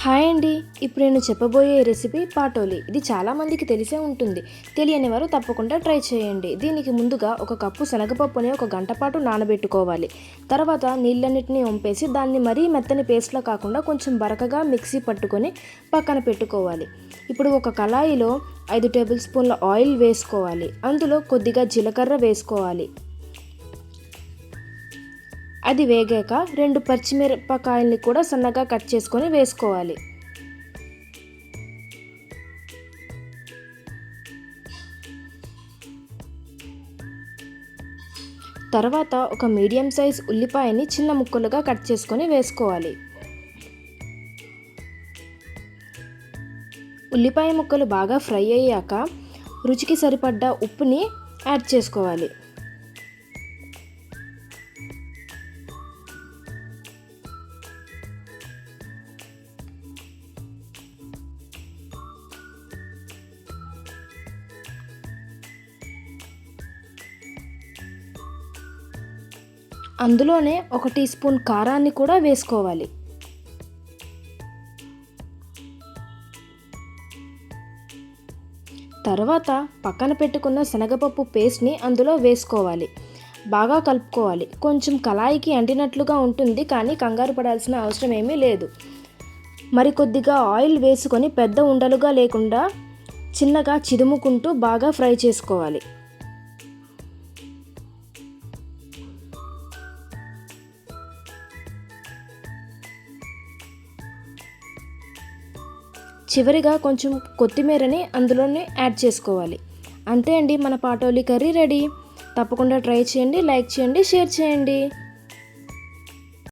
Hi అండి. ఇప్పుడు నేను చెప్పబోయే రెసిపీ పాటోలి. ఇది చాలామందికి తెలిసే ఉంటుంది. తెలియని వారు తప్పకుండా ట్రై చేయండి. దీనికి ముందుగా ఒక కప్పు శనగపప్పుని ఒక గంట పాటు నానబెట్టుకోవాలి. తర్వాత నీళ్ళన్నిటిని వంపేసి దాన్ని మరీ మెత్తని పేస్ట్లా కాకుండా కొంచెం బరకగా మిక్సీ పట్టుకొని పక్కన పెట్టుకోవాలి. ఇప్పుడు ఒక కళాయిలో 5 టేబుల్ స్పూన్ల ఆయిల్ వేసుకోవాలి. అందులో కొద్దిగా జీలకర్ర వేసుకోవాలి. అది వేగాక 2 పచ్చిమిరపకాయల్ని కూడా సన్నగా కట్ చేసుకొని వేసుకోవాలి. తర్వాత ఒక మీడియం సైజ్ ఉల్లిపాయని చిన్న ముక్కలుగా కట్ చేసుకొని వేసుకోవాలి. ఉల్లిపాయ ముక్కలు బాగా ఫ్రై అయ్యాక రుచికి సరిపడ్డ ఉప్పుని యాడ్ చేసుకోవాలి. అందులోనే 1 టీ స్పూన్ కారాన్ని కూడా వేసుకోవాలి. తర్వాత పక్కన పెట్టుకున్న శనగపప్పు పేస్ట్ని అందులో వేసుకోవాలి. బాగా కలుపుకోవాలి. కొంచెం కళాయికి అంటినట్లుగా ఉంటుంది, కానీ కంగారు పడాల్సిన అవసరం ఏమీ లేదు. మరికొద్దిగా ఆయిల్ వేసుకొని పెద్ద ఉండలుగా లేకుండా చిన్నగా చిదుముకుంటూ బాగా ఫ్రై చేసుకోవాలి. చివరిగా కొంచెం కొత్తిమీరని అందులోనే యాడ్ చేసుకోవాలి. అంతే అండి, మన పాటోలి కర్రీ రెడీ. తప్పకుండా ట్రై చేయండి, లైక్ చేయండి, షేర్ చేయండి.